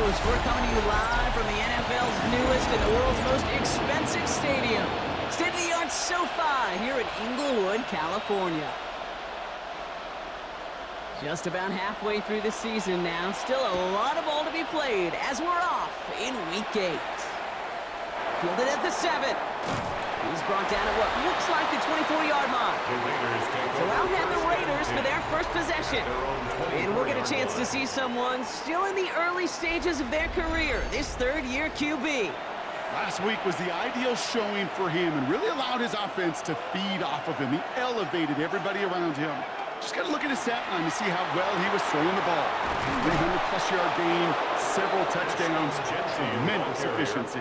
host. We're coming to you live from the NFL's newest and the world's most expensive stadium, state-of-the-art SoFi here in Inglewood, California. Just about halfway through the season now. Still a lot of ball to be played as we're off in Week 8. Fielded at the 7. He's brought down at what looks like the 24-yard line. So out head the Raiders for their first possession. And we'll get a chance to see someone still in the early stages of their career, this third-year QB. Last week was the ideal showing for him and really allowed his offense to feed off of him. He elevated everybody around him. Just got to look at his stat line to see how well he was throwing the ball. 300-plus-yard game, several touchdowns, tremendous efficiency.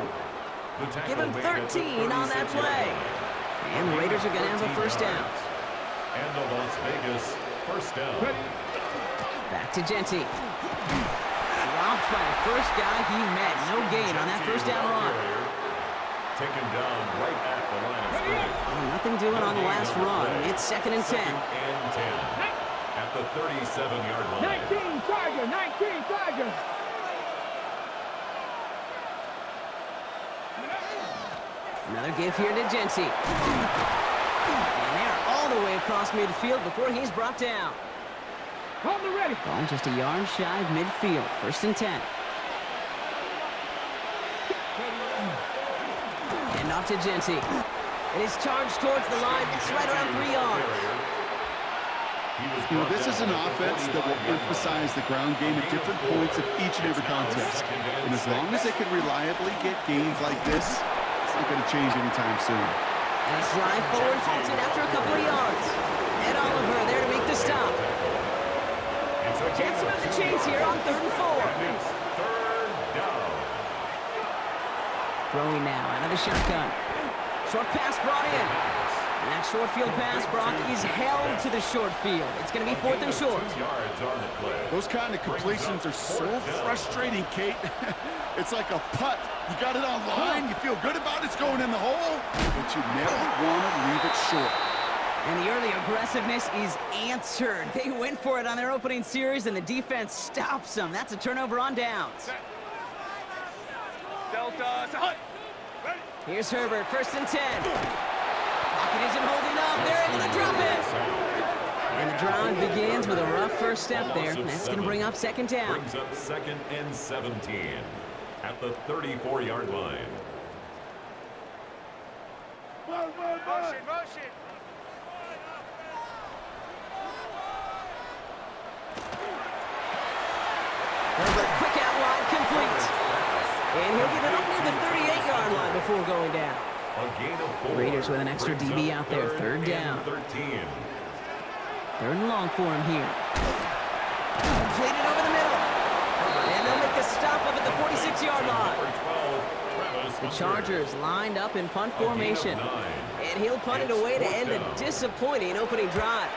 Give him 13 on that play. And the Raiders are going to have a first down. And the Las Vegas first down. Back to Genty. Dropped by the first guy he met. No gain on that first down run. Taken down right at the line of scrimmage. Nothing doing on the last run. It's 2nd and 10. 2nd and 10 at the 37-yard line. 19 Tiger. Another give here to Genty. And they're all the way across midfield before he's brought down. Hold the ready. Ball just a yard shy of midfield. 1st and 10. And off to Genty. It is charged towards the line. It's right around 3 yards. You know, this is an offense that will emphasize the ground game at different points of each and every contest. And as long as they can reliably get gains like this, it's not going to change anytime soon. And a slide forward halted after a couple of yards. Ed Oliver there to make the stop. Chance to move the chains here on 3rd and 4. Third down. Throwing now out of the shotgun. Short pass brought in. And that short field pass, Brock, is held to the short field. It's going to be 4th and short. 2 yards on the play. Those kind of completions are so frustrating, Kate. It's like a putt. You got it on line, you feel good about it's going in the hole, but you never want to leave it short. And the early aggressiveness is answered. They went for it on their opening series, and the defense stops them. That's a turnover on downs. Here's Herbert, 1st and 10. Pocket isn't holding up. They're able to drop it. And the drive begins with a rough first step there. That's going to bring up 2nd down. Brings up 2nd and 17 at the 34-yard line. Motion. Herbert, quick out wide, complete. And he'll get it up near the 38-yard line before going down. A gain of 4. Raiders with an extra DB out there, 3rd down. 13. 3rd and long for him here. Completed over the middle. And they'll make the stop up at the 46-yard line. The Chargers lined up in punt formation. And he'll punt it away to end a disappointing opening drive.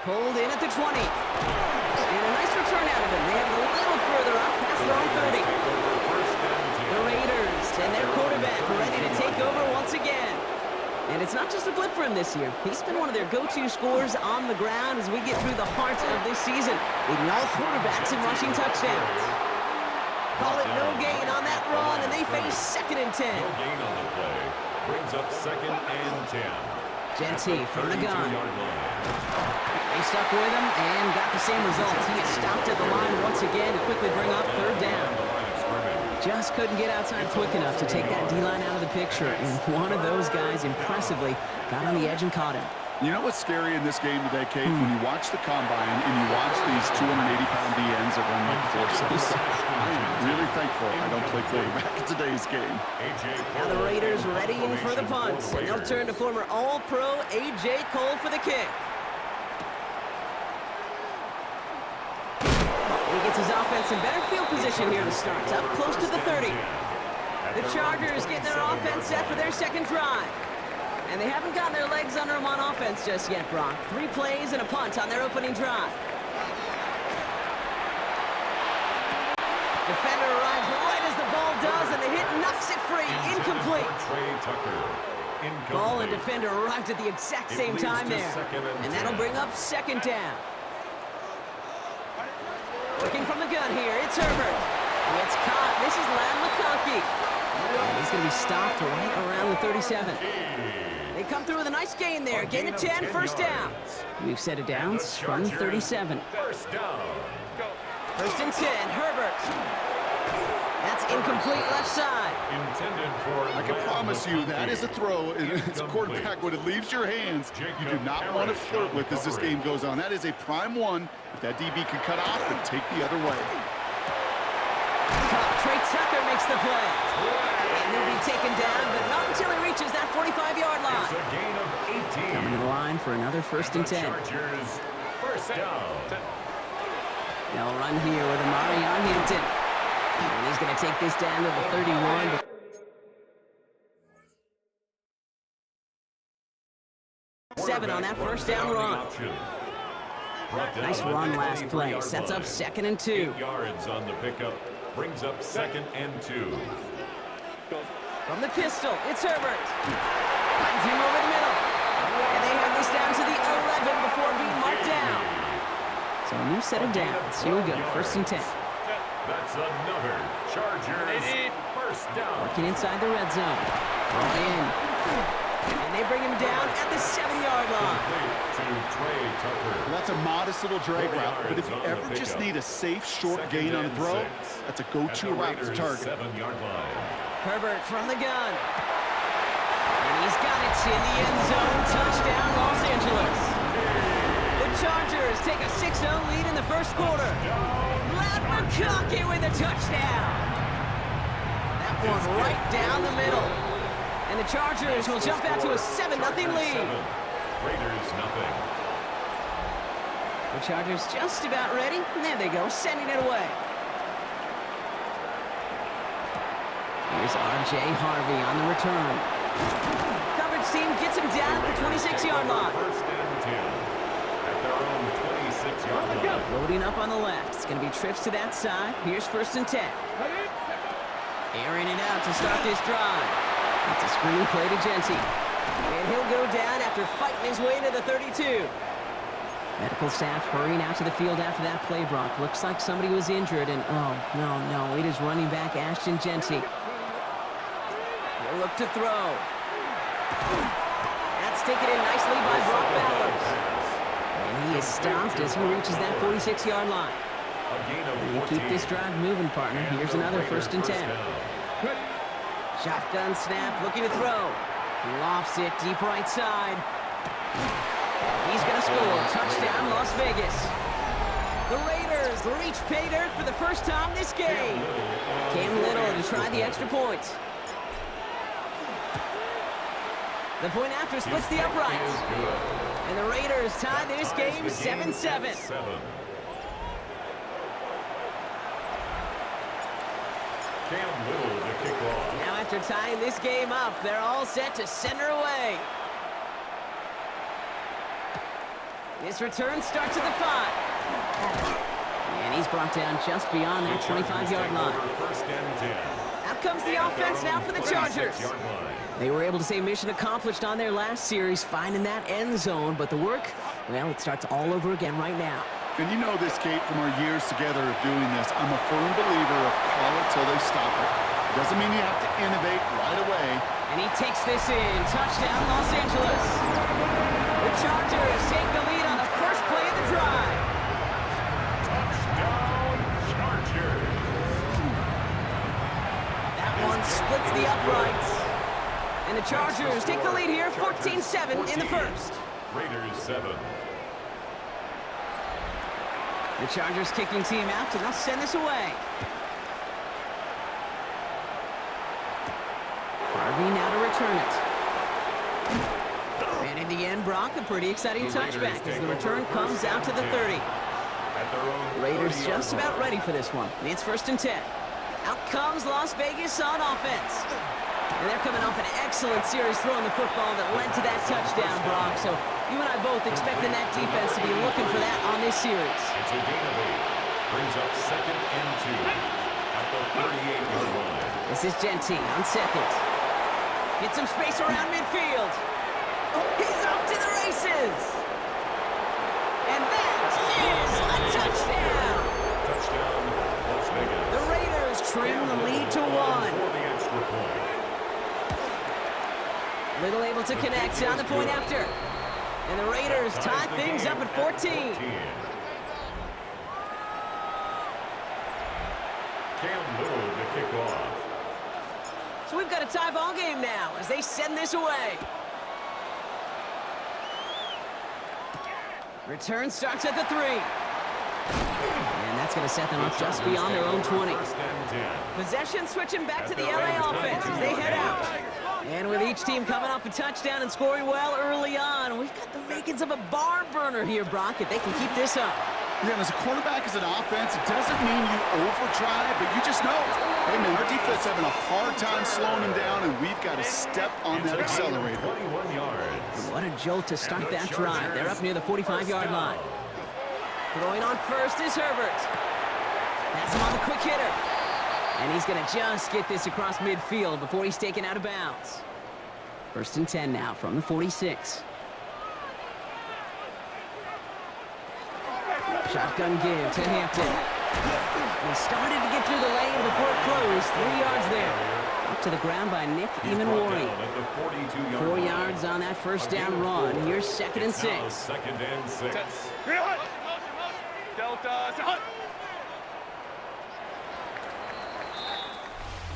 Pulled in at the 20. And a nice return out of him. They have it a little further up past their own 30. The Raiders and their quarterback ready to take over once again. And it's not just a blip for him this year. He's been one of their go-to scorers on the ground as we get through the heart of this season, leading all quarterbacks in rushing touchdowns. Call it no gain on that run, and they face 2nd and 10. No gain on the play. Brings up 2nd and 10. Genty from the gun. 32-yard line. They stuck with him and got the same results. He is stopped at the line once again to quickly bring up 3rd down. Just couldn't get outside quick enough to take that D-line out of the picture, and one of those guys impressively got on the edge and caught him. You know what's scary in this game today, Kate? When you watch the combine and you watch these 280-pound DNs that run like forces. I am really thankful I don't play quarterback in today's game. Now the Raiders readying for the punt, and they'll turn to former All-Pro A.J. Cole for the kick. He gets his offense in better field position here to start, up close to the 30. The Chargers getting their offense set for their 2nd drive. And they haven't gotten their legs under them on offense just yet, Brock. 3 plays and a punt on their opening drive. Defender arrives right as the ball does, and the hit knocks it free. Incomplete. Ball and defender arrived at the exact same time there. And that'll bring up 2nd down. Looking from the gun here, it's Herbert. It's caught. This is Lad McConkey. And he's going to be stopped right around the 37. They come through with a nice gain there. Gain of 10, first down. We've set it down from 37. First down. First and 10, Herbert. That's incomplete left side. Intended for I can promise you that is a throw. It's a quarterback when it leaves your hands. You do not want to flirt with as this game goes on. That is a prime one. If that DB can cut off and take the other way. Trey Tucker makes the play. And he'll be taken down, but not until he reaches that 45-yard line. It's a gain of 18. Coming to the line for another first and 10. Chargers, first down. They'll run here with Amari Arlington. And he's going to take this down to the 31. Seven on that first down run. Nice run last play. Sets up 2nd and 2. 8 yards on the pickup. Brings up 2nd and 2. From the pistol, it's Herbert. Finds him over the middle. And they have this down to the 11 before being marked down. So a new set of downs. Here we go, first and 10. That's another Chargers first down. Working inside the red zone. Ball in. And they bring him down at the 7-yard line. To Trey Tucker. Well, that's a modest little drag route, but if you ever just need a safe, short gain on a throw, that's a go-to route to target. 7-yard line. Herbert from the gun. And he's got it in the end zone. Touchdown, Los Angeles. The Chargers take a 6-0 lead in the first quarter. Lad McConkey with a touchdown. That one right down the middle. And the Chargers will jump out to a 7-0 lead. Raiders nothing. The Chargers just about ready. And there they go, sending it away. Here's R.J. Harvey on the return. Coverage team gets him down at the 26-yard line. First and 10 at their own 26-yard line. Loading up on the left. It's going to be trips to that side. Here's first and 10. Airing it out to start this drive. It's a screen play to Genty. And he'll go down after fighting his way to the 32. Medical staff hurrying out to the field after that play, Brock. Looks like somebody was injured, and oh, no, it is running back Ashton Genty. He'll look to throw. That's taken in nicely by Brock Bowers. And he is stopped as he reaches that 46-yard line. You keep this drive moving, partner. Here's another first and 10. Shotgun snap, looking to throw. He lofts it deep right side. He's going to score. Touchdown, Las Vegas. The Raiders reach pay dirt for the first time this game. Cam Little to try the extra point. The point after splits the uprights. And the Raiders tie this game 7-7. Cam Little to kick off. Now after tying this game up, they're all set to send her away. This return starts at the 5. And he's brought down just beyond that 25-yard line. First and 10. Out comes the offense now for the Chargers. They were able to say mission accomplished on their last series, finding that end zone. But the work, well, it starts all over again right now. And you know this, Kate, from our years together of doing this. I'm a firm believer of call it till they stop it. Doesn't mean you have to innovate right away. And he takes this in. Touchdown, Los Angeles. The Chargers take the lead on the first play of the drive. Touchdown, Chargers. That one splits the uprights. And the Chargers take the lead here, 14-7 in the first. Raiders 7. The Chargers kicking team out, and they'll send this away. Harvey now to return it. And in the end, Brock, a pretty exciting touchback as the return comes out to the 30. Raiders just about ready for this one. It's first and 10. Out comes Las Vegas on offense. And they're coming off an excellent series throwing the football that led to that touchdown, Brock. So you and I both expecting that defense to be looking for that on this series. It's a gain of 8. Brings up second and 2 at the 38-yard line. This is Genty on second. Get some space around midfield. Oh, he's off to the races. And that is a touchdown. down, Las Vegas. The Raiders trim the lead to 1. For the extra point. Little able to connect on the point after. And the Raiders tie things up at 14. Cam Little to kick off. So we've got a tie ball game now as they send this away. Return starts at the 3. And that's going to set them up just beyond their own 20. First and 10. Possession switching back to the LA offense as they head out. And with each team coming off a touchdown and scoring well early on, we've got the makings of a barn burner here, Brock, if they can keep this up. Yeah, and as a quarterback, as an offense, it doesn't mean you over-try, but you just know, hey, man, our defense having a hard time slowing them down, and we've got to step on that accelerator. 21 yards. What a jolt to start that drive. They're up near the 45-yard line. Throwing on first is Herbert. That's him on the quick hitter. And he's going to just get this across midfield before he's taken out of bounds. First and 10 now from the 46. Shotgun give to Hampton. He started to get through the lane before it closed. 3 yards there. Up to the ground by Nick Emanwari. 4 yards on that first down run. Here's second and 6. Second and 6.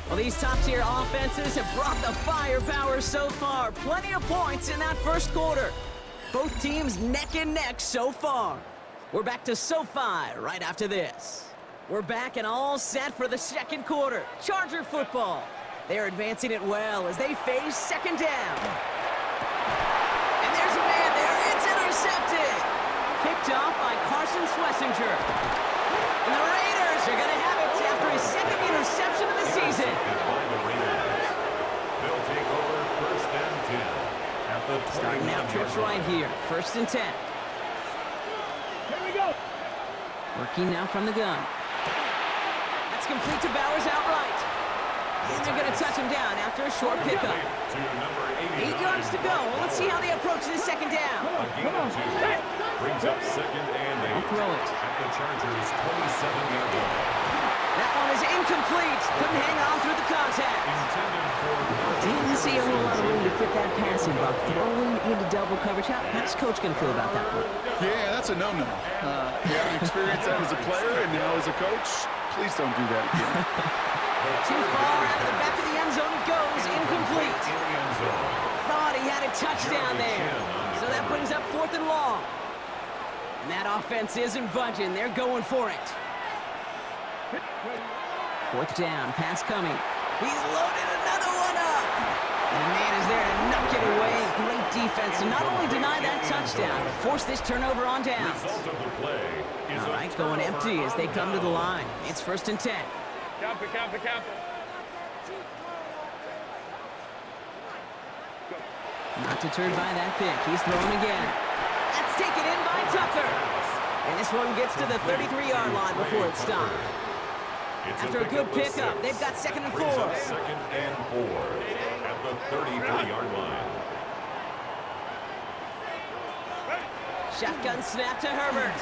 Well, these top-tier offenses have brought the firepower so far. Plenty of points in that first quarter. Both teams neck and neck so far. We're back to SoFi right after this. We're back and all set for the second quarter. Charger football. They're advancing it well as they face second down. And there's a man there. It's intercepted. Picked off by Carson Schlesinger. And the Raiders are going to have it after his second interception of the season. They'll take over first and 10 at the 21. Starting out trips right here. First and 10. Here we go. Working now from the gun. That's complete to Bowers outright. And they're going to touch him down after a short pickup. To number 8 yards to go. Well, let's see how they approach this second down. A gain of 2. Brings up second and 8. I'll throw it. At the Chargers' 27-yard line. That one is incomplete. Couldn't hang on through the contact. Intended for Didn't see a whole lot of room to fit that passing buck. Throwing into double coverage. How's Coach going to feel about that one? Yeah, that's a no-no. Yeah, I experienced that as a player, and now as a coach, please don't do that again. Too far out of the back of the end zone it goes. Incomplete. Thought he had a touchdown there. So that brings up 4th and long. And that offense isn't budging. They're going for it. 4th down. Pass coming. He's loaded another one up. And the man is there to knock it away. Great defense to not only deny that touchdown, but force this turnover on downs. Result of the play is All right, going empty as they come to the line. It's 1st and 10. Count it. Not deterred by that pick. He's throwing again. That's taken in by Tucker. And this one gets to the 33-yard line before it stopped. After a good pickup, they've got second and 4. Second and 4 at the 33-yard line. Shotgun snap to Herbert.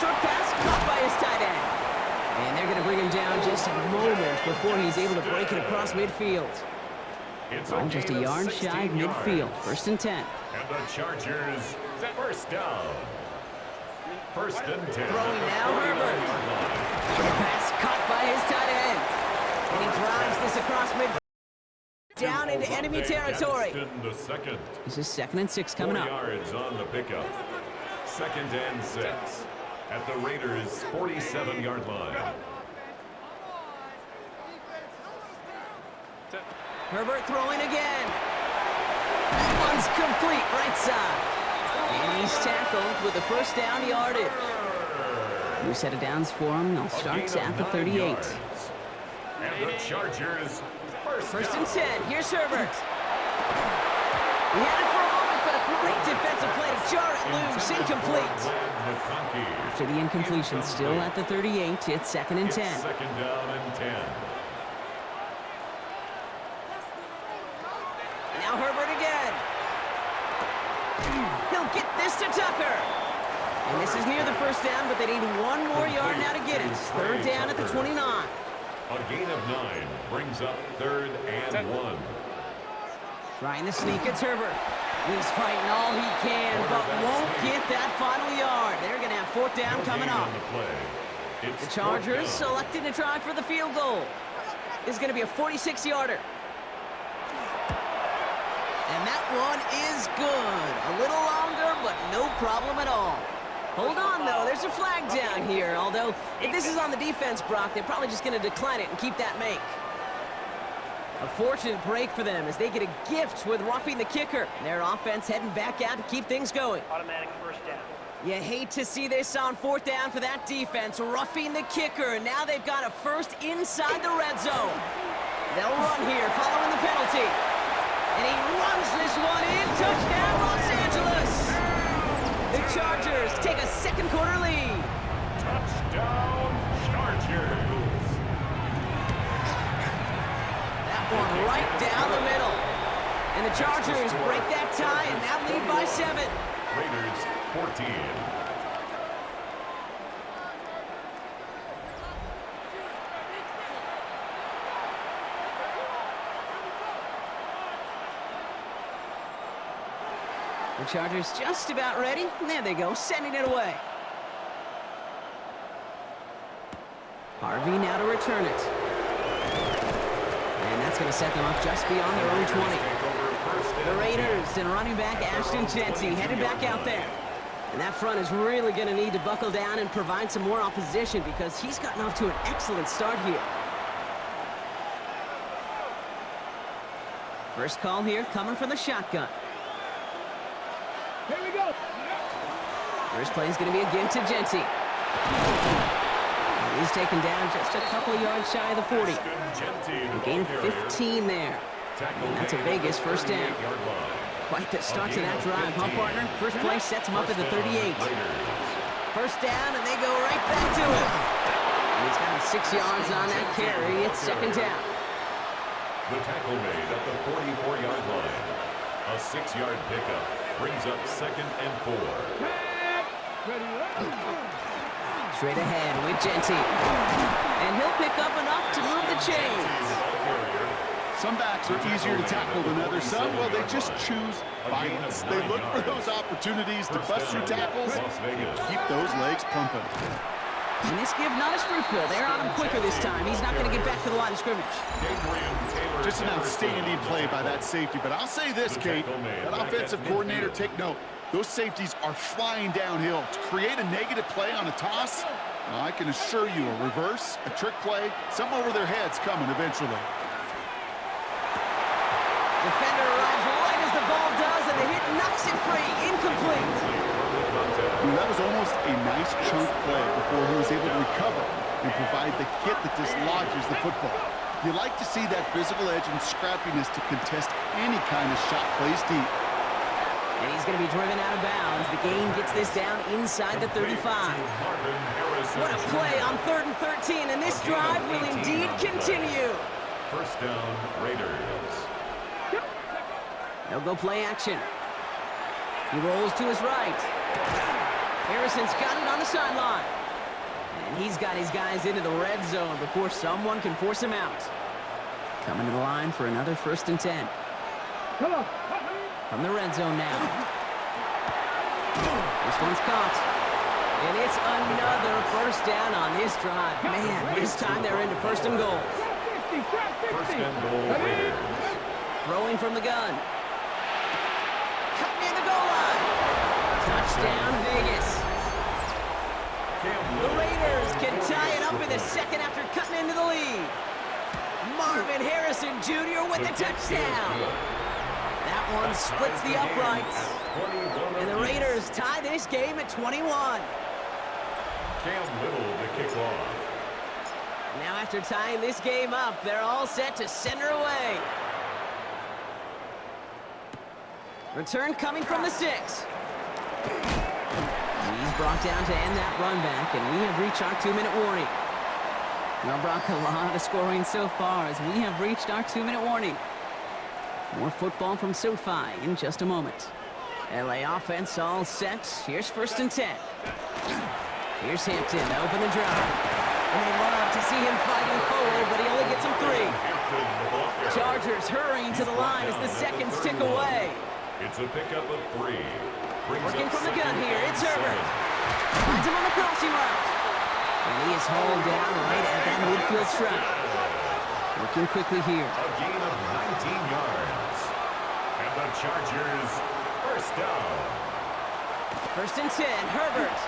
Short pass caught by his tight end. And they're going to bring him down just a moment before he's able to break it across midfield. It's Ball just a yard shy of midfield. 1st and 10. And the Chargers first down. 1st and 10. Throwing now, Herbert. Short pass caught by his tight end. And he drives this across midfield. Down into enemy territory. The second. This is 2nd and 6 coming 4 up. yards on the pickup. 2nd and 6 at the Raiders' 47-yard line. Herbert throwing again. That one's complete right side. And he's tackled with the first down yardage. New set of downs for him. They'll start at the 38. Yards. And the Chargers First and 10. Here's Herbert. He had it for a moment, but a great defensive play to jar it loose. Incomplete. After the incompletion, still at the 38. It's 2nd and 10. Second down and 10. Now Herbert again. He'll get this to Tucker. And this is near the first down, but they need one more yard now to get it. Third down at the 29. A gain of 9 brings up 3rd and 1. Trying to sneak, it's Herbert. He's fighting all he can, but won't get that final yard. They're going to have 4th down coming up. The Chargers selected to try for the field goal. This is going to be a 46-yarder. And that one is good. A little longer, but no problem at all. Hold on, though. There's a flag down here. Although, if this is on the defense, Brock, they're probably just going to decline it and keep that make. A fortunate break for them as they get a gift with roughing the kicker. Their offense heading back out to keep things going. Automatic first down. You hate to see this on 4th down for that defense, roughing the kicker. And now they've got a first inside the red zone. They'll run here following the penalty. And he runs this one in. Touchdown, Los Angeles. The Chargers take a second quarter lead. Touchdown, Chargers. That one right down the middle. And the Chargers break that tie and now lead by 7. Raiders 14. The Chargers just about ready. And there they go, sending it away. Harvey now to return it. And that's going to set them up just beyond their own 20. The Raiders and running back Ashton Jeanty headed back out there. And that front is really going to need to buckle down and provide some more opposition because he's gotten off to an excellent start here. First call here coming from the shotgun. Here we go. First play is going to be a give to Jeanty. And he's taken down just a couple of yards shy of the 40. A gain of 15 there. And that's a Vegas first down. Quite the start to that drive, huh, partner? First play sets him up at the 38. First down, and they go right back to it. And he's got him 6 yards on that carry. It's second down. The tackle made at the 44-yard line. A 6-yard pickup brings up 2nd and 4. Straight ahead with Jeanty. And he'll pick up enough to move the chains. Some backs are easier to tackle than others. Some, well, they just choose violence. They look for those opportunities to bust through tackles and keep those legs pumping. And this give not as fruitful. They're on him quicker this time. He's not going to get back to the line of scrimmage. Just an outstanding play by that safety. But I'll say this, Kate, that offensive coordinator, take note. Those safeties are flying downhill. To create a negative play on a toss, well, I can assure you a reverse, a trick play, something over their heads coming eventually. Defender arrives right as the ball does, and the hit knocks it free. Incomplete. That was almost a nice chunk play before he was able to recover and provide the hit that dislodges the football. You like to see that physical edge and scrappiness to contest any kind of shot plays deep. And he's going to be driven out of bounds. The gain gets this down inside the 35. What a play on 3rd and 13, and this drive will indeed continue. First down, Raiders. They'll go play action. He rolls to his right. Harrison's got it on the sideline. And he's got his guys into the red zone before someone can force him out. Coming to the line for another 1st and 10. Come on. From the red zone now. This one's caught. And it's another first down on this drive. Man, this time they're into 1st and goal. First and goal, Raiders. Throwing from the gun. Cut near the goal line. Touchdown, Vegas. The Raiders can tie it up in the 2nd after cutting into the lead. Marvin Harrison Jr. with the touchdown. That one splits the uprights. And the Raiders tie this game at 21. Cam Little to kick off. Now after tying this game up, they're all set to send her away. Return coming from the 6. He's brought down to end that run back, and we have reached our 2-minute warning. Now, Brock, a lot of scoring so far as we have reached our 2-minute warning. More football from SoFi in just a moment. LA offense all set. Here's 1st and 10. Here's Hampton to open the drive. And they love to see him fighting forward, but he only gets him 3. Chargers hurrying to the line as the seconds tick away. It's a pickup of 3. Working from the gun here, it's Herbert. Finds him on the crossing route. And he is hauled down right at that midfield stripe. Working quickly here. A gain of 19 yards. And the Chargers, first down. 1st and 10, Herbert.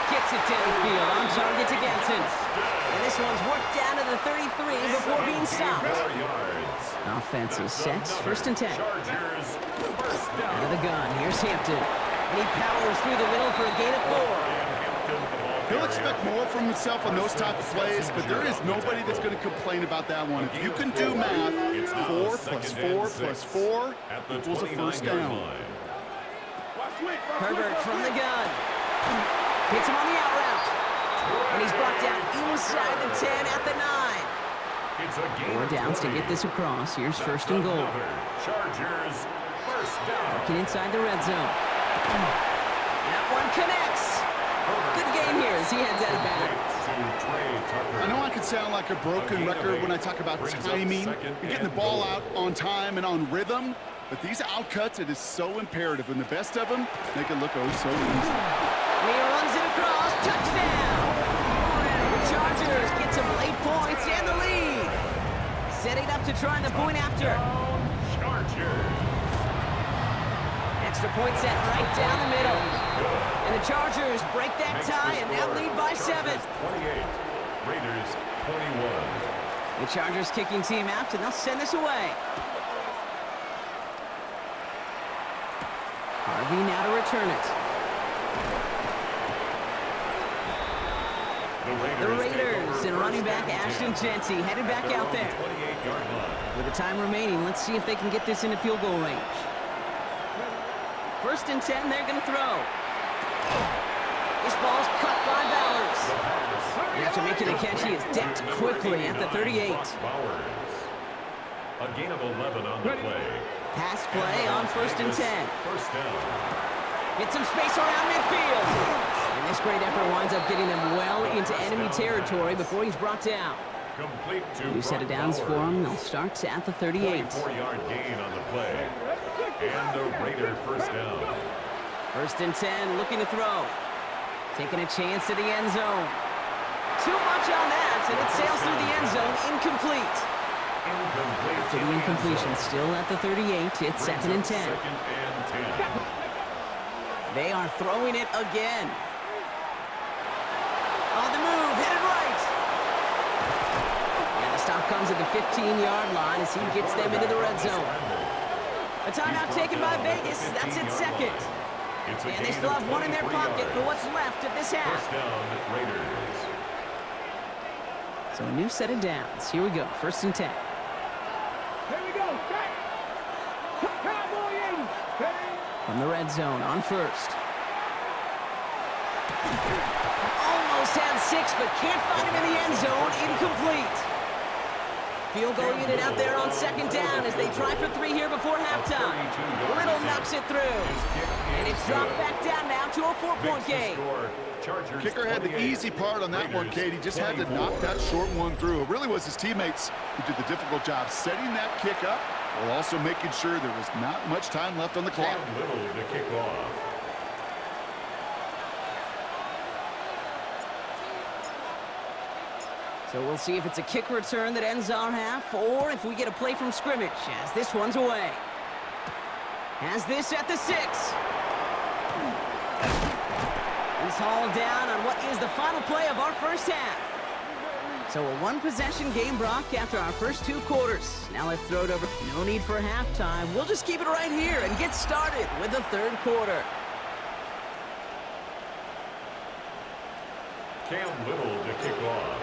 Kicks it downfield, on target to Ganson. And this one's worked down to the 33 before being stopped. 4 yards. Offense is set, 1st and 10. Chargers, first down. Out of the gun, here's Hampton. And he powers through the middle for a gain of 4. He'll expect more from himself on those type of plays, but there is nobody that's going to complain about that one. If you can do math, 4 plus 4 plus 4 equals a first down. Herbert from the gun. Hits him on the out route. And he's brought down inside the 10 at the 9. 4 downs to get this across. Here's 1st and goal. Chargers, first down. Working inside the red zone. That one connects. Good game here as he heads out of bounds. I know I can sound like a broken record when I talk about timing and getting the ball out on time and on rhythm, but these outcuts, it is so imperative, and the best of them make it look oh so easy. And he runs it across. Touchdown! The Chargers get some late points and the lead. Setting up to try the point after. Chargers. Extra point set right down the middle. And the Chargers break that tie and now lead by 7. 28. Raiders 21. The Chargers kicking team out, and they'll send this away. Harvey now to return it. The Raiders and running back Ashton Genty headed back out there. 28-yard line. With the time remaining, let's see if they can get this into field goal range. 1st and 10, they're going to throw. This ball's cut by Bowers. After making the catch, he is decked quickly at the 38. Bowers. A gain of 11 on the play. Pass play on 1st and 10. First down. Get some space around midfield. And this great effort winds up getting him well into enemy territory before he's brought down. Complete to New set of downs for him. They'll start at the 38. 24-yard gain on the play. And the Raider first down. 1st and 10, looking to throw. Taking a chance to the end zone. Too much on that, and it sails through the end zone, incomplete. After the incompletion, still at the 38, it's 2nd and 10. They are throwing it again. On the move, hit it right. And the stop comes at the 15-yard line as he gets them into the red zone. A timeout taken by Vegas. That's its 2nd. And they still have 1 in their pocket for what's left of this half. First down, Raiders. So a new set of downs. Here we go. 1st and 10. Here we go. Cowboy 80. From the red zone on 1st. Almost had 6, but can't find him in the end zone. Incomplete. Field goal unit out there on 2nd down as they try for 3 here before halftime. Little knocks it through. And it's dropped back down now to a 4-point game. Kicker had the easy part on that one, Kate. He just had to knock that short one through. It really was his teammates who did the difficult job setting that kick up while also making sure there was not much time left on the clock. Little to kick off. So we'll see if it's a kick return that ends our half, or if we get a play from scrimmage, as this one's away. Has this at the 6. He's hauled down on what is the final play of our first half. So a 1-possession game, Brock, after our first 2 quarters. Now let's throw it over. No need for halftime. We'll just keep it right here and get started with the 3rd quarter. Cam Little to kick off.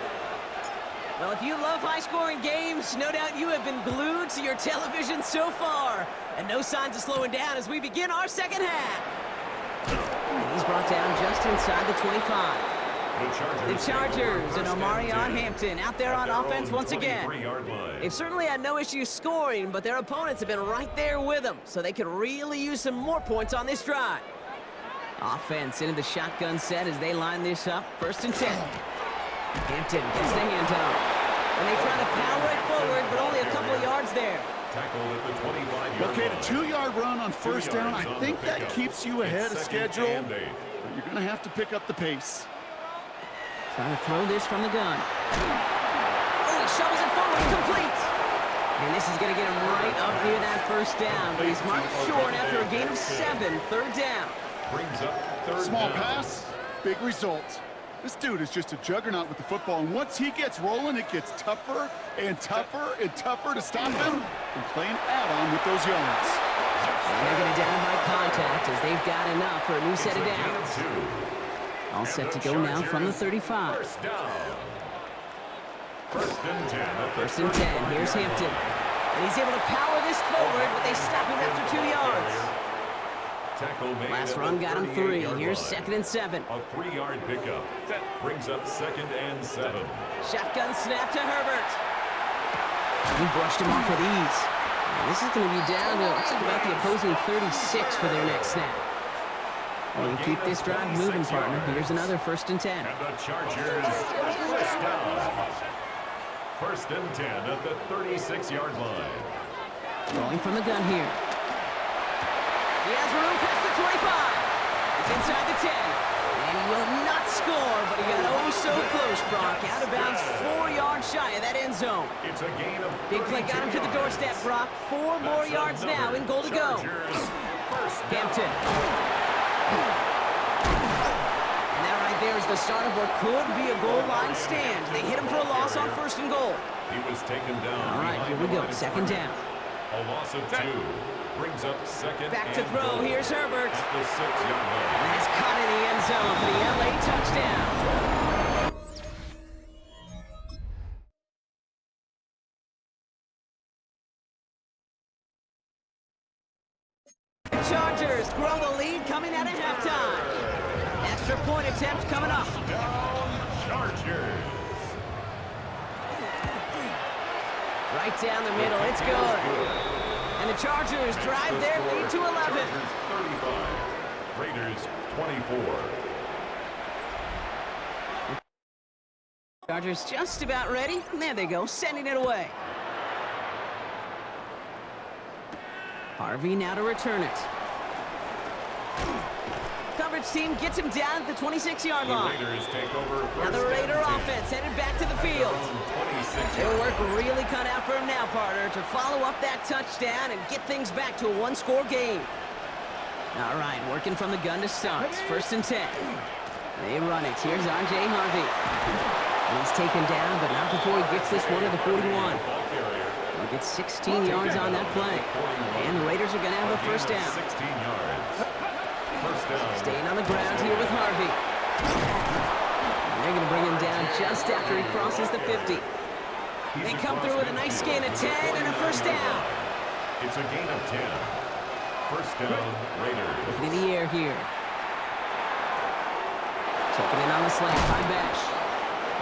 Well, if you love high-scoring games, no doubt you have been glued to your television so far. And no signs of slowing down as we begin our 2nd half. And he's brought down just inside the 25. The Chargers and Omarion Hampton out there on offense once again. They've certainly had no issues scoring, but their opponents have been right there with them, so they could really use some more points on this drive. Offense into the shotgun set as they line this up. 1st and 10. Hampton gets the handoff. And they try to power it forward, but only a couple of yards there. Tackled at the 25-yard Okay, line. the 2-yard run on 1st down, I think that keeps you ahead of schedule. But you're going to have to pick up the pace. Trying to throw this from the gun. Oh, he shovels it forward, complete. And this is going to get him right up near that 1st down. But he's marked short after a gain of 7, 3rd down. Brings up 3rd Small down. pass, big result. This dude is just a juggernaut with the football, and once he gets rolling, it gets tougher and tougher and tougher to stop him from playing add-on with those yards. And they're going to down by contact as they've got enough for a new set of Gain downs. of 2. All set to go now from the 35. 1st down. 1st and 10. At the 1st and 10, here's Hampton. And he's able to power this forward, but they stop him after 2 yards. Tackle made Last at run the got him 3. 38-yard Here's line. 2nd and 7. A 3-yard pickup. Brings up 2nd and 7. Shotgun snap to Herbert. He brushed him off with ease. And this is going to be down to looks like about the opposing 36 for their next snap. And keep this drive moving, partner. Here's another 1st and 10. And the Chargers 1st down. 1st and 10 at the 36-yard line. Rolling from the gun here. He has room past the 25. It's inside the 10. And he will not score, but he got oh so close, Brock. Out of bounds 4 yards shy of that end zone. It's a gain of Big play got him to the doorstep, Brock. 4 more yards now in goal to go. Hampton. And that right there is the start of what could be a goal line stand. They hit him for a loss on 1st and goal. He was taken down. All right, here we go. 2nd down. A loss of 2. Brings up 2nd Back to and throw. goal. Here's Herbert. At the 6-yard line. And he's caught in the end zone for the LA touchdown. The Chargers grow the lead coming out of halftime. Extra point attempt coming up. Down Chargers. Right down the middle. It's good. And the Chargers drive their lead to 11. Chargers 35. Raiders 24. Chargers just about ready. There they go, sending it away. Harvey now to return it. Coverage team gets him down at the 26-yard The line. Raiders take over. Now the Raider offense headed back to the field. Their work really cut out for him now, partner, to follow up that touchdown and get things back to a 1-score game. All right, working from the gun to start. 1st and 10. They run it. Here's R.J. Harvey. And he's taken down, but not before he gets this one to the 41. He gets 16 yards on that play. And the Raiders are going to have a 1st down. 16 yards. 1st down. Staying on the ground here with Harvey. And they're going to bring him down just after he crosses the 50. They come through with a nice gain of 10 and a 1st down. It's a gain of 10. 1st down, Raiders. Looking in the air here. Taking it on the slant by Bash.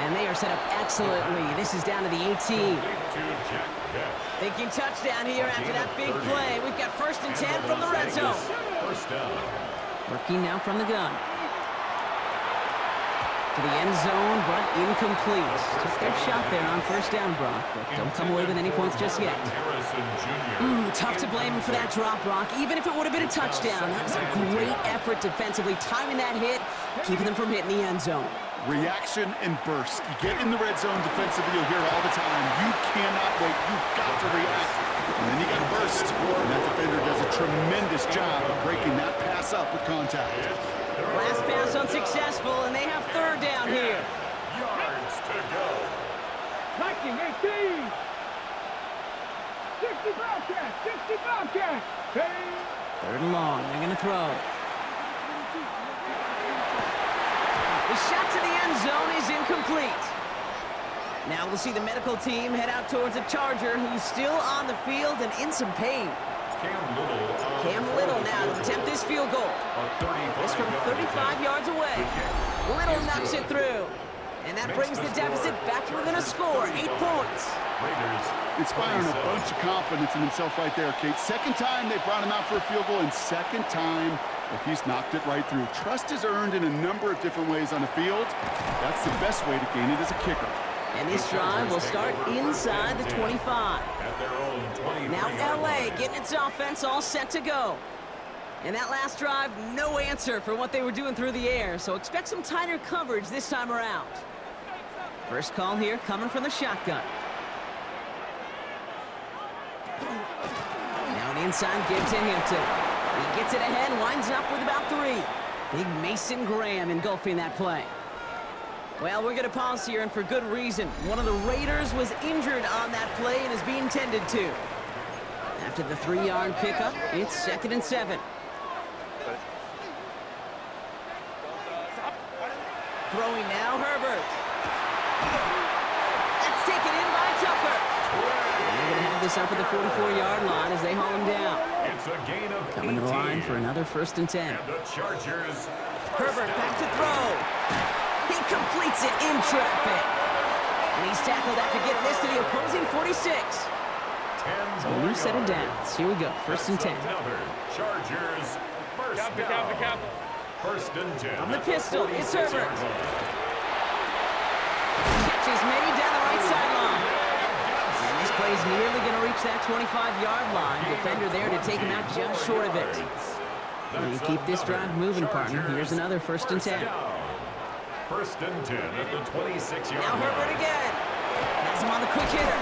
And they are set up excellently. This is down to the 18. To Jack Beck. Thinking touchdown here after that big play. We've got 1st and 10 from the red zone. 1st down. Working now from the gun. To the end zone, but incomplete. Took their shot there on 1st down, Brock, but don't come away with any points just yet. Harrison Jr. Tough to blame him for that drop, Brock. Even if it would have been a touchdown, that was a great effort defensively, timing that hit, keeping them from hitting the end zone. Reaction and burst. You get in the red zone defensively, you'll hear it all the time. You cannot wait. You've got to react. And then you got to burst. And that defender does a tremendous job of breaking that pass up with contact. Last pass unsuccessful, and they have 3rd down here. Yards to go. Tracking 18. 60 Bobcat. 60 Bobcat. Hey. 3rd and long. They're going to throw. The shot to the end zone is incomplete. Now we'll see the medical team head out towards a Charger who's still on the field and in some pain. Cam Little now to attempt this field goal. This from 35 yards away. Little knocks it through. And that brings the deficit back within a score, 8 points. Inspiring a bunch of confidence in himself right there, Kate. Second time they brought him out for a field goal, and second time he's knocked it right through. Trust is earned in a number of different ways on the field. That's the best way to gain it as a kicker. And this drive will start inside the 25. Now LA getting its offense all set to go. And that last drive, no answer for what they were doing through the air, so expect some tighter coverage this time around. First call here coming from the shotgun. Now an inside give to Hampton. He gets it ahead, winds up with about 3. Big Mason Graham engulfing that play. Well, we're going to pause here, and for good reason. One of the Raiders was injured on that play and is being tended to. After the 3-yard pickup, it's 2nd and 7. Throwing now, Herbert. That's taken in by Tucker. And they're going to have this up at the 44-yard line as they haul him down. It's a gain of Coming to the line for another 1st and 10. And the Chargers. Herbert back to throw. He completes it in traffic. And he's tackled after getting this to the opposing 46. So a new set of downs. Here we go, 1st and 10. Chargers, first down. 1st and 10. On the pistol, it's Herbert. Catch is made down the right sideline. And this play is nearly going to reach that 25-yard line. Defender there to take him out just short of it. Well, you keep this drive moving, partner. Here's another 1st and 10. 1st and 10 at the 26-yard line. Now Herbert again. Has him on the quick hitter.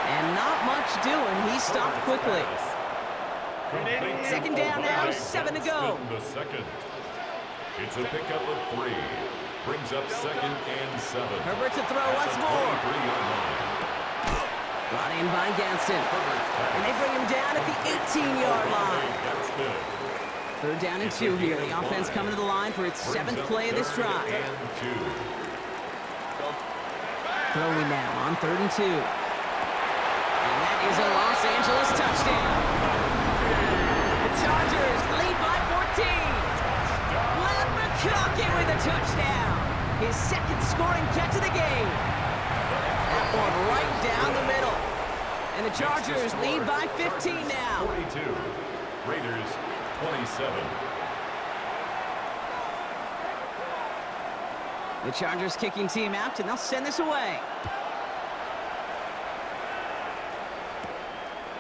And not much doing. He stopped quickly. 2nd down now, 7 to go. The second. It's a pickup of 3. Brings up 2nd and 7. Herbert to throw once more. Brought in by Gadsden. And they bring him down at the 18-yard line. That's good. 3rd down and 2 here. The offense coming to the line for its 7th play of this drive. Throwing now on 3rd and 2. And that is a Los Angeles touchdown. The Chargers lead by 14. Led McConkey with a touchdown. His 2nd scoring catch of the game. That one right down the middle. And the Chargers lead by 15 now. 42. Raiders 27. The Chargers kicking team out, and they'll send this away.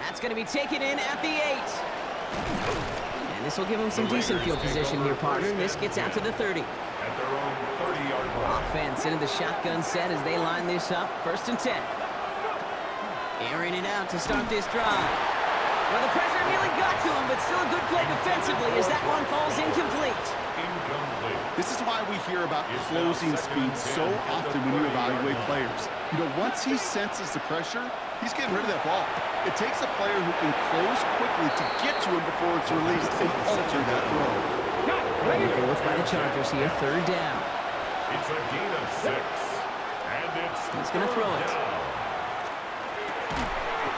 That's going to be taken in at the 8. And this will give them some decent field position here, partner. This gets out to the 30. At their own 30-yard line. Offense into the shotgun set as they line this up. 1st and 10. Airing it out to start this drive. Well, the pressure nearly got to him, but still a good play defensively as that one falls incomplete. This is why we hear about closing speed so often when you evaluate players. You know, once he senses the pressure, he's getting rid of that ball. It takes a player who can close quickly to get to him before it's released and alter that throw. Goals by the Chargers here, 3rd down. It's a gain of 6. And He's going to throw it.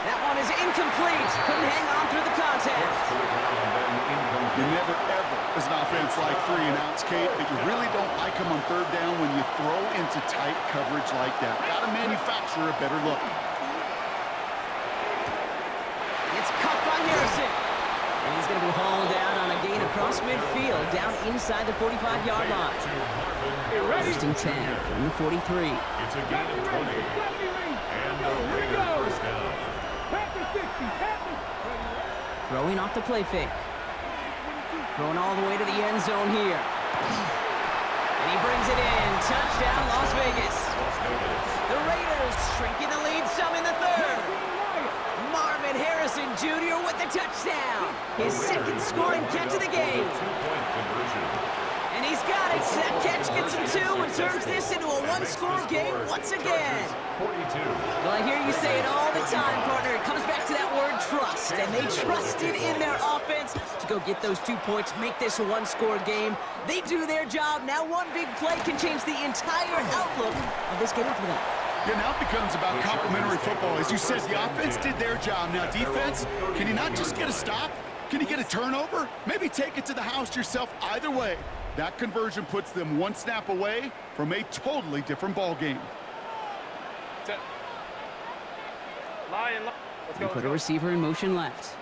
That one is incomplete. Couldn't hang on through the contact. You never, ever, as an offense like 3 and outs, Kate, but you really don't like them on 3rd down when you throw into tight coverage like that. Got to manufacture a better look. It's cut by Harrison. And he's going to be hauled out on a gain across midfield, down inside the 45-yard line. 1st and 10 from the 43. It's a gain of 20. And the Raider 1st down. Throwing off the play fake. Throwing all the way to the end zone here. And he brings it in. Touchdown, Las Vegas. The Raiders shrinking the lead some in the 3rd. Marvin Harrison Jr. with the touchdown. His 2nd scoring catch of the game. Two-point conversion. And he's got it. That catch gets him 2 and turns this into a 1-score game once again. 42. Well, I hear you say it all the time, partner. It comes back to that word trust. And they trusted in their offense to go get those 2 points, make this a 1-score game. They do their job. Now one big play can change the entire outlook of this game for them. Yeah, now it becomes about complementary football. As you said, the offense did their job. Now defense, can you not just get a stop? Can you get a turnover? Maybe take it to the house yourself. Either way, That conversion puts them one snap away from a totally different ball game. They put a receiver in motion left.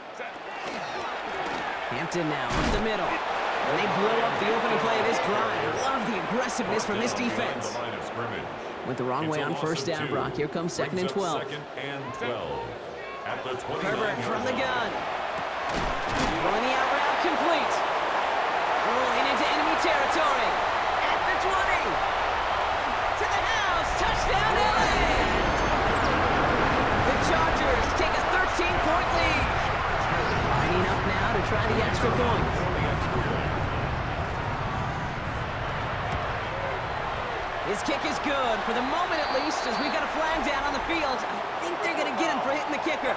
Hampton now up the middle. And they blow up the opening play of this drive. Love the aggressiveness from this defense. Went the wrong way on first down, Brock. Here comes 2nd and 12. Second and 12. At the 29. Herbert from the gun. Throwing the out route complete. Rolling into enemy territory. At the 20. To the house. Touchdown, LA. The Chargers take a 13-point lead. Lining up now to try the extra point. His kick is good, for the moment at least, as we got a flag down on the field. I think they're going to get him for hitting the kicker.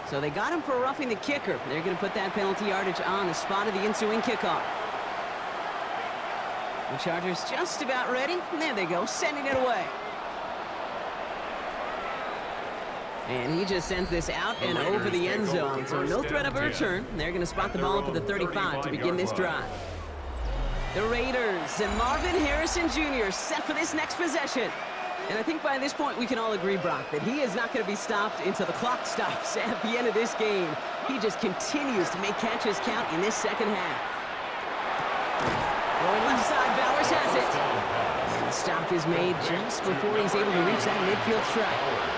So they got him for roughing the kicker. They're going to put that penalty yardage on the spot of the ensuing kickoff. The Chargers just about ready. And there they go, sending it away. And he just sends this out and over the end zone, so no threat of a return. They're going to spot the ball up at the 35 to begin this drive. The Raiders and Marvin Harrison Jr. set for this next possession. And I think by this point we can all agree, Brock, that he is not going to be stopped until the clock stops at the end of this game. He just continues to make catches count in this second half. Going left side, Bowers has it. And the stop is made just before he's able to reach that midfield strike.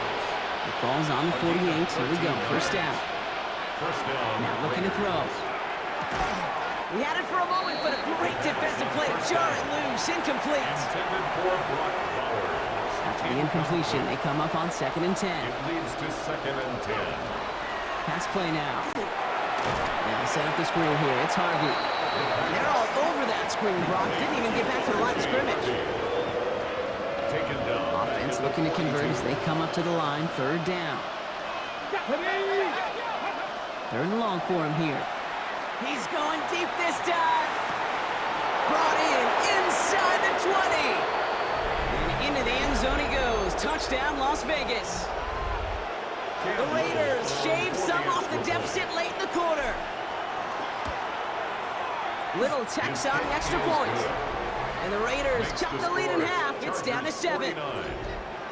The ball's on the 48. Here we go. First down. Now looking to throw. He had it for a moment, but a great defensive play to jar it loose. Incomplete. After the incompletion, they come up on 2nd and 10. It leads to 2nd and 10. Pass play now. They'll set up the screen here. It's Harvey. And they're all over that screen, Brock. Didn't even get back to the line of scrimmage. Taken down. Offense looking to convert as they come up to the line. 3rd down. 3rd and long for him here. He's going deep this time. Brought in inside the 20. And into the end zone he goes. Touchdown, Las Vegas. The Raiders shave some off the deficit late in the quarter. Little tax on the extra point. And the Raiders chop the lead in half. It's down to 7.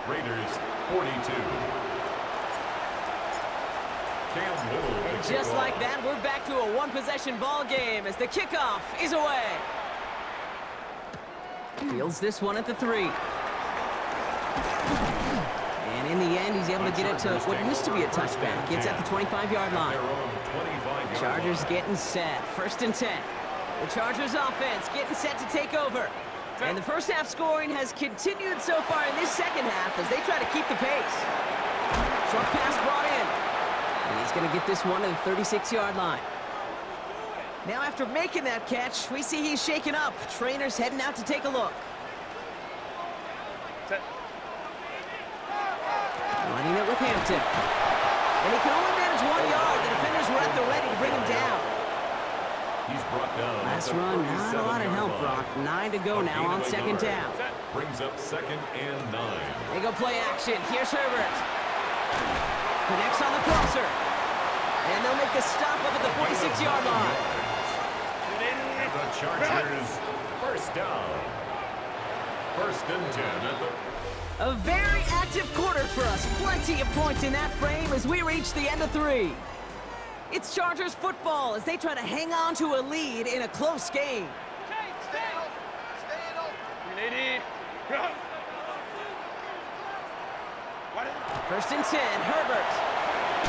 Raiders 42. And just like that, we're back to a one-possession ball game as the kickoff is away. Fields this one at the 3. And in the end, he's able to get it to what used to be a touchback. It's at the 25-yard line. Chargers getting set. 1st and 10. The Chargers offense getting set to take over. And the first half scoring has continued so far in this second half as they try to keep the pace. Short pass brought in. And he's going to get this one to the 36-yard line. Now after making that catch, we see he's shaken up. Trainer's heading out to take a look. Running it with Hampton. And he can only manage 1 yard. The defenders were at the ready to bring him down. He's brought down. Last run, not a lot of help, Brock. 9 to go now on 2nd down. Brings up 2nd and 9. They go play action. Here's Herbert. Connects on the crosser. And they'll make the stop up at the 46-yard line. And the Chargers, 1st down. 1st and 10 at the... A very active quarter for us. Plenty of points in that frame as we reach the end of 3. It's Chargers football as they try to hang on to a lead in a close game. First and 10, Herbert.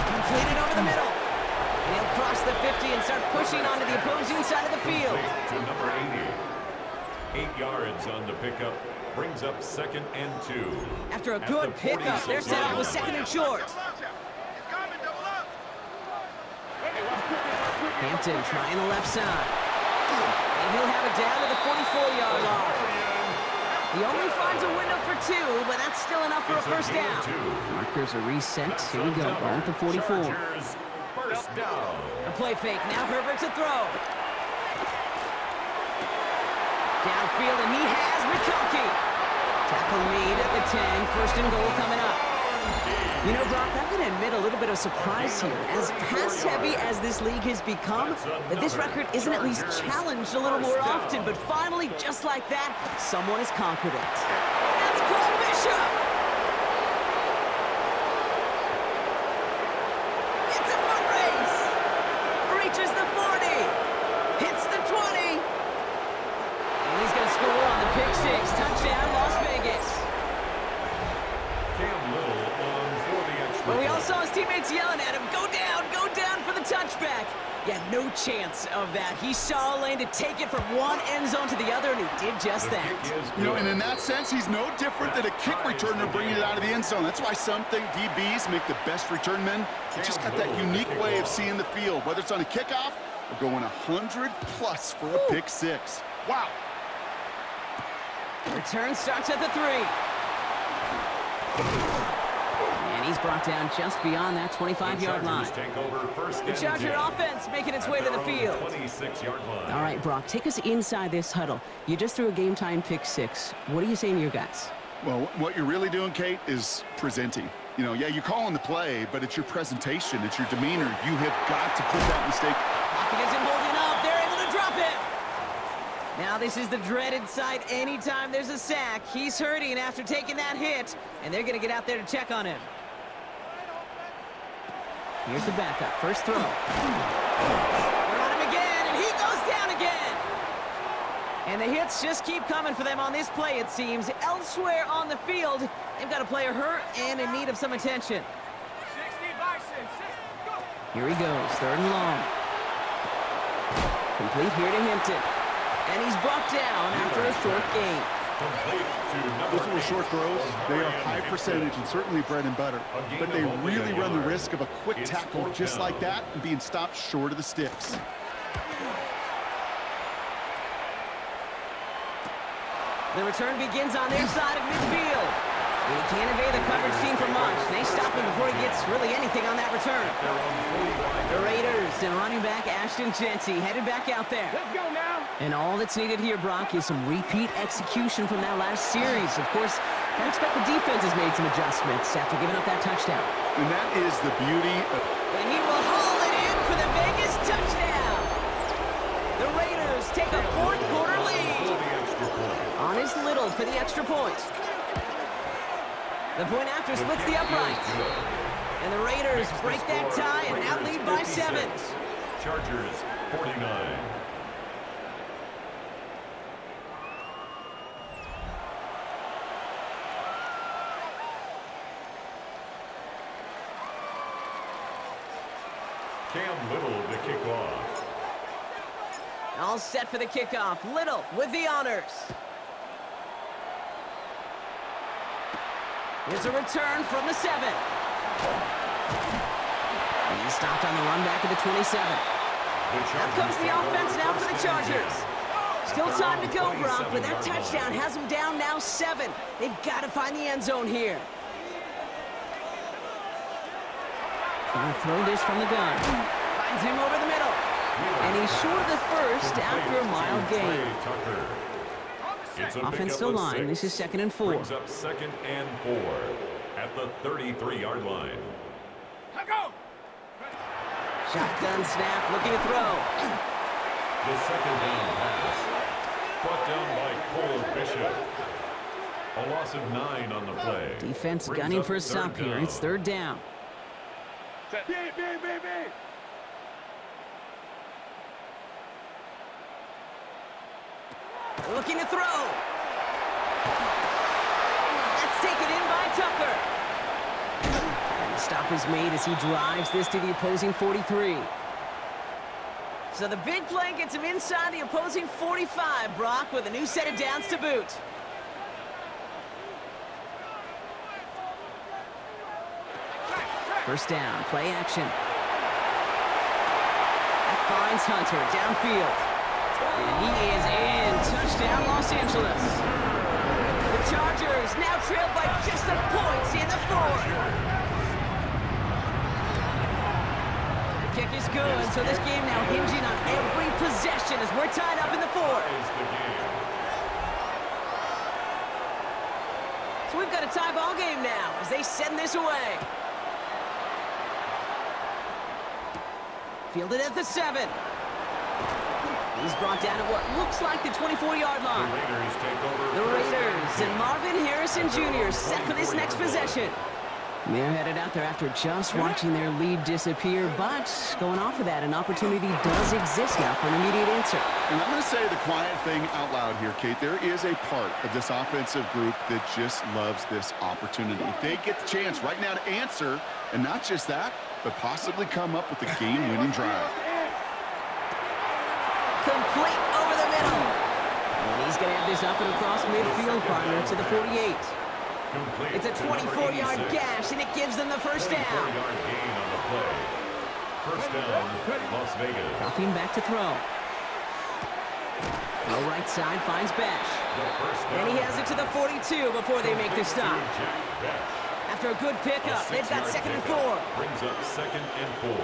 Completed over the middle. And he'll cross the 50 and start pushing onto the opposing side of the field. To number 80. 8 yards on the pickup. Brings up 2nd and 2. After a good pickup, they're set up with 2nd and short. Hampton trying the left side. And he'll have it down to the 44-yard line. He only finds a window for 2, but that's still enough for a first down. Markers are reset. Here we go, ball at the 44. First down. A play fake. Now Herbert to throw. Downfield, and he has McConkey. Tackle made at the 10. 1st and goal coming up. You know, Brock, I'm going to admit a little bit of surprise here. As pass-heavy as this league has become, that this record isn't at least challenged a little more often. But finally, just like that, someone has conquered it. That's Cole Bishop! It's a foot race! Reaches the 40! Hits the 20! And he's going to score on the pick six. Touchdown, Las Vegas. Well, we all saw his teammates yelling at him, go down for the touchback. Yeah, no chance of that. He saw a lane to take it from one end zone to the other, and he did just that. You know, and in that sense, he's no different than a kick returner bringing it out of the end zone. That's why some think DBs make the best return men. They just got that unique way of seeing the field, whether it's on a kickoff or going 100+ for a pick six. Wow. Return starts at the 3. He's brought down just beyond that 25-yard line. The Charger offense making its way to the field. 26-yard line. All right, Brock, take us inside this huddle. You just threw a game-time pick six. What are you saying to your guys? Well, what you're really doing, Kate, is presenting. You know, yeah, you're calling the play, but it's your presentation, it's your demeanor. You have got to put that mistake. Pocket isn't holding up. They're able to drop it. Now this is the dreaded sight anytime there's a sack. He's hurting after taking that hit, and they're going to get out there to check on him. Here's the backup. First throw. They're on him again, and he goes down again. And the hits just keep coming for them on this play, it seems. Elsewhere on the field, they've got a player hurt and in need of some attention. 60 Bison, 60, go. Here he goes, 3rd and long. Complete here to Hampton. And he's brought down after a short gain. Those little short throws, they are high percentage and certainly bread and butter. But they really run the risk of a quick tackle just like that and being stopped short of the sticks. The return begins on their side of midfield. And he can't evade the coverage team for much. They stop him before he gets really anything on that return. The Raiders and running back Ashton Jenty headed back out there. Let's go now. And all that's needed here, Brock, is some repeat execution from that last series. Of course, I expect the defense has made some adjustments after giving up that touchdown. And that is the beauty of... And he will haul it in for the Vegas touchdown. The Raiders take a 4th quarter lead. On his Little for the extra point. The point after splits the upright. And the Raiders break that tie and now lead by 7. Chargers 49. Cam Little to kick off. All set for the kickoff. Little with the honors. Here's a return from the 7. He's stopped on the run back at the 27. Out comes the offense now for the Chargers. Still time to go, Brock, but that touchdown has them down now 7. They've got to find the end zone here. Trying to throw this from the gun. Finds him over the middle. And he's short of the first after a mild gain. Offensive line, this is 2nd and 4. Brings up 2nd and 4 at the 33-yard line. Go. Shotgun snap, looking to throw. The 2nd down pass brought down by Cole Bishop. A loss of 9 on the play. Defense Brings gunning up for a stop here. down. It's 3rd down. B. Looking to throw. That's taken in by Tucker. And the stop is made as he drives this to the opposing 43. So the big play gets him inside the opposing 45, Brock, with a new set of downs to boot. First down, play action. That finds Hunter downfield. And he is in. Touchdown, Los Angeles. The Chargers now trail by just a point in the 4th. The kick is good, so this game now hinging on every possession as we're tied up in the 4th. So So we've got a tie ball game now as they send this away. Fielded at the 7. He's brought down at what looks like the 24-yard line. The Raiders take over. The Raiders and Marvin Harrison Jr. set for this next possession. They're headed out there after just watching their lead disappear, but going off of that, an opportunity does exist now for an immediate answer. And I'm going to say the quiet thing out loud here, Kate. There is a part of this offensive group that just loves this opportunity. They get the chance right now to answer, and not just that, but possibly come up with a game-winning drive. Complete over the middle. And he's going to have this up and across midfield, partner, to the 48. Complete. It's a 24-yard gash, and it gives them the first down. 24-yard gain on the play. First down, Las Vegas. Dropping back to throw. The right side finds Bash. And he has it to the 42 before they make the stop. After a good pickup, they've got 2nd and 4. Brings up 2nd and 4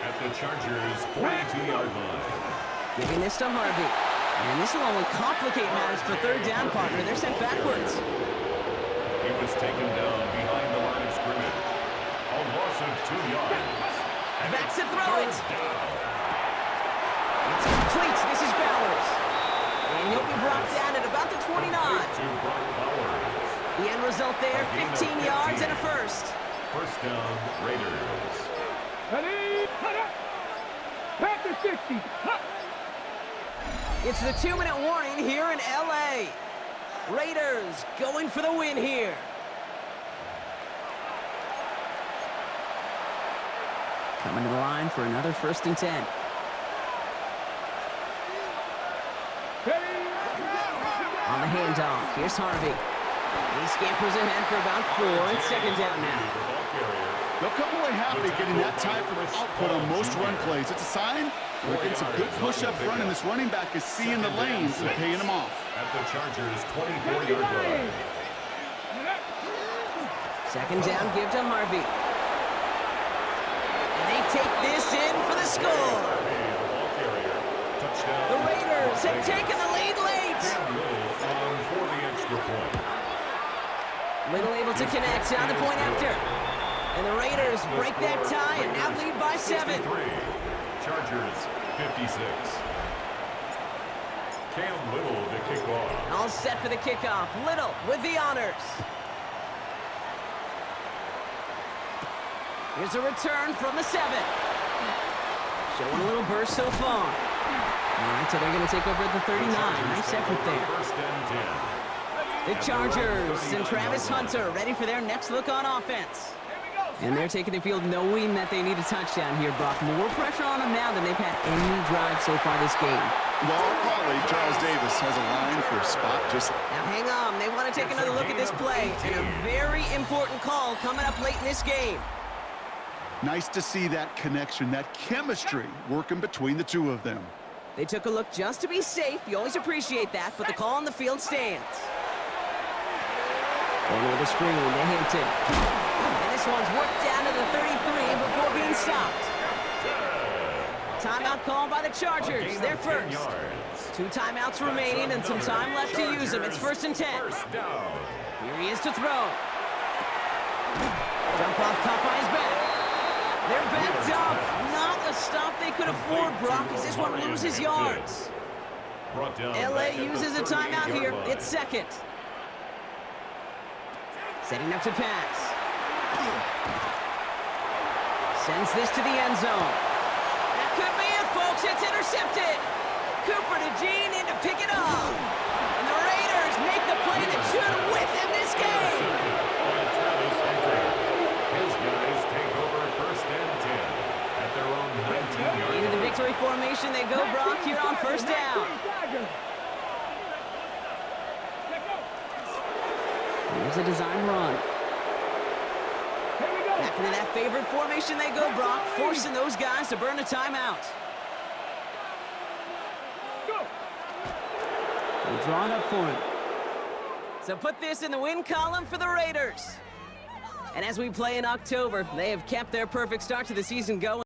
at the Chargers' 42-yard line. Giving this to Harvey. And this will only complicate matters for third down, partner. They're sent backwards. He was taken down behind the line of scrimmage. A loss of 2 yards. And Back it's to throw it. third down. It's complete. This is Bowers. And he'll be brought down at about the 29. To Brock Bowers. The end result there, 15 yards and a first. First down, Raiders. Ready? Back to 60. It's the 2-minute warning here in L.A. Raiders going for the win here. Coming to the line for another 1st and 10. On the handoff, here's Harvey. He scampers ahead for about 4. It's 2nd down now. They'll come away happy getting that type of output on most run plays. It's a sign they're getting some good push up front, and this running back is seeing the lanes and paying them off. At the Chargers' 24-yard line. 2nd down, give to Harvey. And they take this in for the score. The Raiders have taken the lead late. For the extra point. Little able to connect on the point after. And the Raiders break that tie and now lead by 7. Chargers 56. Cam Little to kick off. All set for the kickoff. Little with the honors. Here's a return from the 7. Showing a little burst so far. All right, so they're going to take over at the 39. Nice effort there. First and 10. The Chargers and Travis Hunter ready for their next look on offense. And they're taking the field knowing that they need a touchdown here, Brock. More pressure on them now than they've had any drive so far this game. Well, our colleague, Charles Davis, has a line for a spot just... Now hang on. They want to take another look at this play. And a very important call coming up late in this game. Nice to see that connection, that chemistry working between the two of them. They took a look just to be safe. You always appreciate that, but the call on the field stands. Going with the screen, they hint it. And this one's worked down to the 33 before being stopped. Timeout called by the Chargers. They're first. 2 timeouts remaining and some time left to use them. It's 1st and 10. Here he is to throw. Jump off top by his back. They're backed up. Not a stop they could afford, Brock, as this one loses yards. LA uses a timeout here. It's 2nd. Setting up to pass. Sends this to the end zone. That could be it, folks. It's intercepted. Cooper to Gene in to pick it up. And the Raiders make the play that should win them this game. His guys take over 1st and 10 at their own 19-yard line. Into the victory formation they go, Brock, here on 1st down. Here's a design run. Back into that favorite formation they go, Brock, forcing those guys to burn a timeout. They draw it up for him. So put this in the win column for the Raiders. And as we play in October, they have kept their perfect start to the season going.